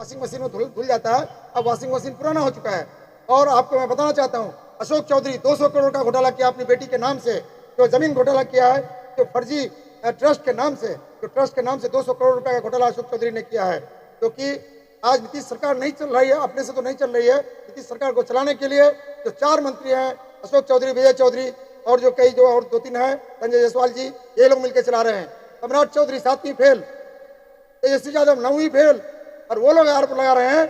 Washing machine में धुल जाता है, अब वॉशिंग मशीन पुराना हो चुका है। और आपको मैं बताना चाहता हूँ, अशोक चौधरी 200 करोड़ का घोटाला किया अपनी बेटी के नाम से, जो जमीन घोटाला किया है, जो फर्जी ट्रस्ट के नाम से, जो ट्रस्ट के नाम से 200 करोड़ रुपए का घोटाला अशोक चौधरी ने किया है। क्योंकि आज नीतीश सरकार नहीं चल रही है, अपने से तो नहीं चल रही है। नीतीश सरकार को चलाने के लिए जो 4 मंत्री हैं, अशोक चौधरी, विजय चौधरी और जो कई जो और 2-3 हैं, संजय जायसवाल जी, ये लोग मिलकर चला रहे हैं। सम्राट चौधरी 7वीं फेल, तेजस्वी यादव 9वीं फेल, और वो लोग आरोप लगा रहे हैं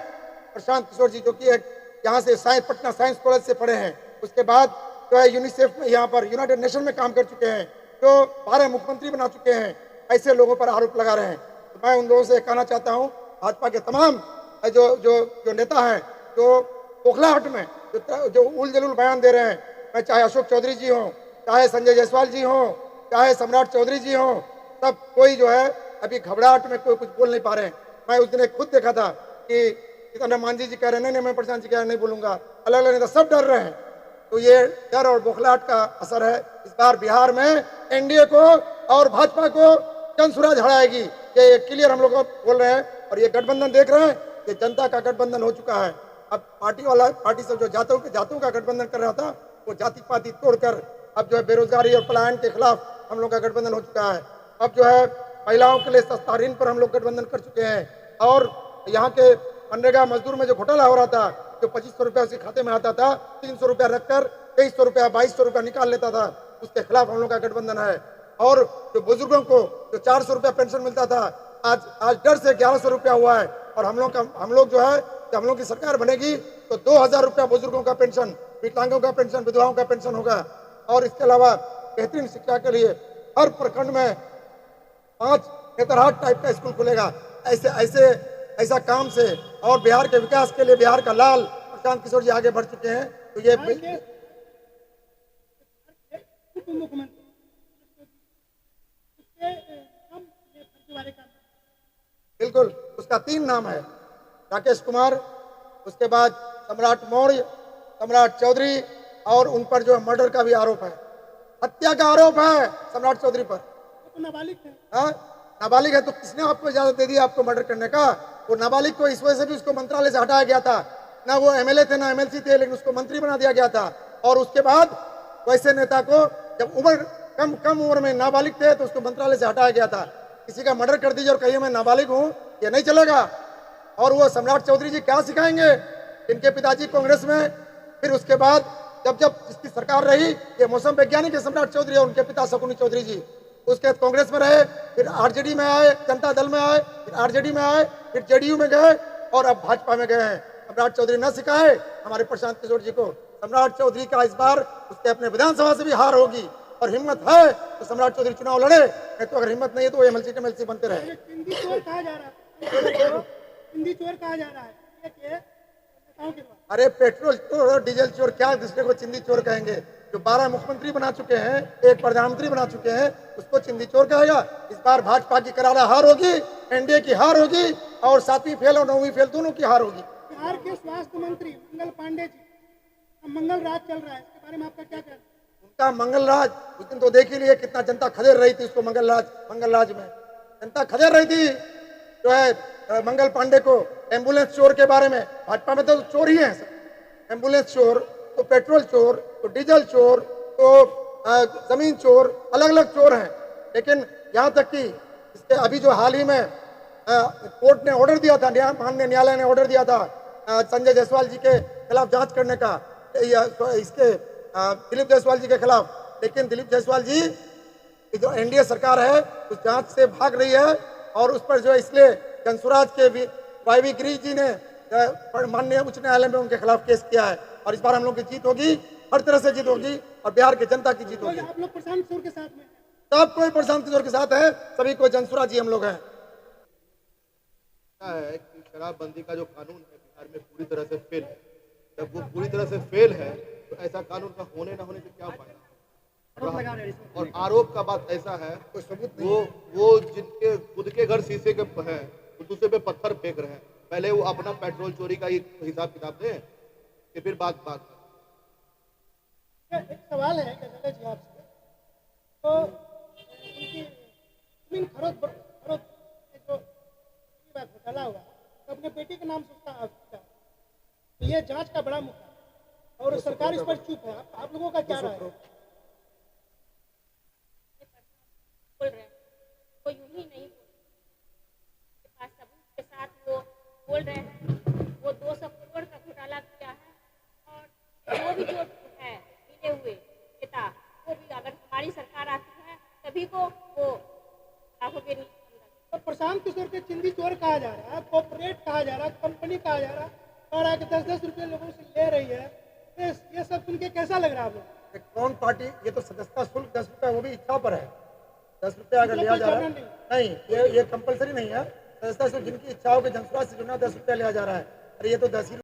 प्रशांत किशोर जी, जो कि यहाँ से साइंस, पटना साइंस कॉलेज से पढ़े हैं, उसके बाद जो है यूनिसेफ में, यहाँ पर यूनाइटेड नेशन में काम कर चुके हैं, जो 12 मुख्यमंत्री बना चुके हैं, ऐसे लोगों पर आरोप लगा रहे हैं। तो मैं उन लोगों से कहना चाहता हूँ, भाजपा के तमाम जो जो जो नेता हैं, जो खोखलाहट में जो उल जलूल बयान दे रहे हैं, मैं चाहे अशोक चौधरी जी हों, चाहे संजय जायसवाल जी हों, चाहे सम्राट चौधरी जी हों, सब कोई जो है अभी घबराहट में कोई कुछ बोल नहीं पा रहे हैं। मैं उस दिन खुद देखा था कि जितना मांझी जी कह रहे हैं, नहीं मैं प्रशांत जी कह रहे नहीं बोलूंगा, अलग अलग नेता सब डर रहे हैं। तो ये डर और बौखलाहट का असर है। इस बार बिहार में एनडीए को और भाजपा को जनसुराज हराएगी, ये क्लियर हम लोग बोल रहे हैं। और ये गठबंधन देख रहे हैं, ये जनता का गठबंधन हो चुका है। अब पार्टी सब जो जातों का गठबंधन कर रहा था, वो जाति पाति तोड़कर अब जो है बेरोजगारी और पलायन के खिलाफ हम लोग का गठबंधन हो चुका है। अब जो है महिलाओं के लिए सस्ता ऋण पर हम लोग गठबंधन कर चुके हैं। और यहाँ के मनरेगा मजदूर में जो घोटाला हो रहा था, जो 2500 रुपया उसके खाते में आता था, 300 रुपया रखकर 2300 रुपया 2200 रुपया निकाल लेता था, उसके खिलाफ हम लोग का गठबंधन है। और जो बुजुर्गों को जो 400 रुपया पेंशन मिलता था, आज डर से 1100 रुपया हुआ है। और हम लोग जो है, जब हम लोग की सरकार बनेगी तो 2000 रुपया बुजुर्गों का पेंशन, विकलांगों का पेंशन, विधवाओं का पेंशन होगा। और इसके अलावा बेहतरीन शिक्षा के लिए हर प्रखंड में 5 नेतरहाट टाइप का स्कूल खुलेगा। ऐसा काम से और बिहार के विकास के लिए बिहार का लाल प्रशांत किशोर जी आगे बढ़ चुके हैं। तो ये बिल्कुल, उसका 3 नाम है, राकेश कुमार, उसके बाद सम्राट मौर्य, सम्राट चौधरी, और उन पर जो मर्डर का भी आरोप है, हत्या का आरोप है सम्राट चौधरी पर। तो नाबालिग है। हाँ, नाबालिग है तो किसने आपको इजाजत दे दी आपको मर्डर करने का? वो नाबालिग को इस वजह से भी उसको मंत्रालय से हटाया गया था, ना वो एमएलए थे ना एमएलसी थे, लेकिन उसको मंत्री बना दिया गया था। और उसके बाद वैसे नेता को जब उम्र कम उम्र में नाबालिग थे तो उसको मंत्रालय से हटाया गया था। किसी का मर्डर कर दीजिए और कहिए मैं नाबालिग हूँ, ये नहीं चलेगा। और वो सम्राट चौधरी जी क्या सिखाएंगे? इनके पिताजी कांग्रेस में, फिर उसके बाद जब जिसकी सरकार रही, ये मौसम वैज्ञानिक है सम्राट चौधरी और उनके पिता शकुनी चौधरी जी, उसके बाद कांग्रेस में रहे, फिर आरजेडी में आए, जनता दल में आए, फिर आरजेडी में आए, फिर जेडीयू में गए और अब भाजपा में गए हैं। सम्राट चौधरी न सिखाए हमारे प्रशांत किशोर जी को। सम्राट चौधरी का इस बार उसके अपने विधानसभा से भी हार होगी, और हिम्मत है तो सम्राट चौधरी चुनाव लड़े, नहीं तो अगर हिम्मत नहीं है तो वो एमएलसी बनते रहे। हिंदी चोर कहा जा रहा है, हिंदी चोर कहा जा रहा है। अरे पेट्रोल चोर डीजल चोर क्या दूसरे को चिंदी चोर कहेंगे? जो 12 मुख्यमंत्री बना चुके हैं, 1 प्रधानमंत्री बना चुके हैं, उसको चिंदी चोर कहेगा? इस बार भाजपा की करारा हार होगी, एनडीए की हार होगी, और 7वीं फेल और 9वीं फेल दोनों की हार होगी। बिहार के स्वास्थ्य मंत्री मंगल पांडे जी, मंगल राज चल रहा है, इसके बारे में आपका क्या कहना है? उनका मंगल राज उस दिन तो देख ही लिए, कितना जनता खदेड़ रही थी उसको। मंगल राज में जनता खदेड़ रही थी जो है मंगल पांडे को। एम्बुलेंस चोर के बारे में, भाजपा में तो चोर ही है, एम्बुलेंस चोर तो पेट्रोल चोर तो डीजल चोर तो जमीन चोर, अलग अलग चोर हैं। लेकिन यहाँ तक कि इसके अभी जो हाल ही में कोर्ट ने ऑर्डर दिया था, माननीय न्यायालय ने ऑर्डर दिया था संजय जायसवाल जी के खिलाफ जांच करने का, इसके दिलीप जायसवाल जी के खिलाफ। लेकिन दिलीप जायसवाल जी जो एनडीए सरकार है उस जांच से भाग रही है, और उस पर जो है इसलिए जनसुराज के वाईवी गिरीश जी ने माननीय उच्च न्यायालय में उनके खिलाफ केस किया है। और इस बार हम लोग की जीत होगी, हर तरह से जीत होगी, और बिहार की जनता की जीत होगी। आप लोग प्रशांत किशोर के साथ में? सब कोई प्रशांत किशोर के साथ है, सभी को जनसुराज जी हम लोग हैं। है कि शराबबंदी का जो कानून है बिहार में पूरी तरह से फेल है। जब वो पूरी तरह से फेल है तो ऐसा कानून का होने न होने से क्या फायदा? और आरोप का बात ऐसा है, कोई सबूत वो जिनके खुद के घर शीशे के हैं, वो दूसरे पे पत्थर फेंक रहे हैं। पहले वो अपना पेट्रोल चोरी का ही हिसाब किताब दें, फिर बात एक सवाल है जी आपसे, तो उनकी जमीन खरोद जो घोटाला हुआ, तो अपने बेटी के नाम से उसका आरोप है। तो ये जांच का बड़ा मुद्दा है और सरकार इस पर चुप है। आप लोगों का क्या राय है? बोल रहे हैं वो यूं ही नहीं के पास सबूत के साथ वो बोल रहे हैं वो 200 करोड़ का घोटाला किया है और वो भी जो है मिले हुए नेता वो भी अगर हमारी सरकार आती है तभी को वो लाखों के नीचे तो प्रशांत किशोर के चिंदी चोर कहा जा रहा है, कॉर्पोरेट कहा जा रहा है, कंपनी कहा जा रहा है और आके 10-10 रुपये लोगों से ले रही है। ये सब सुन के कैसा लग रहा है आप लोग? कौन पार्टी, ये तो सदस्यता शुल्क 10 रुपये, वो भी इच्छा पर है। 10 रुपये अगर लिया जा रहा है, नहीं, ये कंपलसरी नहीं है। सदस्यता शुल्क जिनकी इच्छा हो कि जनसुराज से जुड़ना 10 रुपया लिया जा रहा है। अरे ये तो 10 ही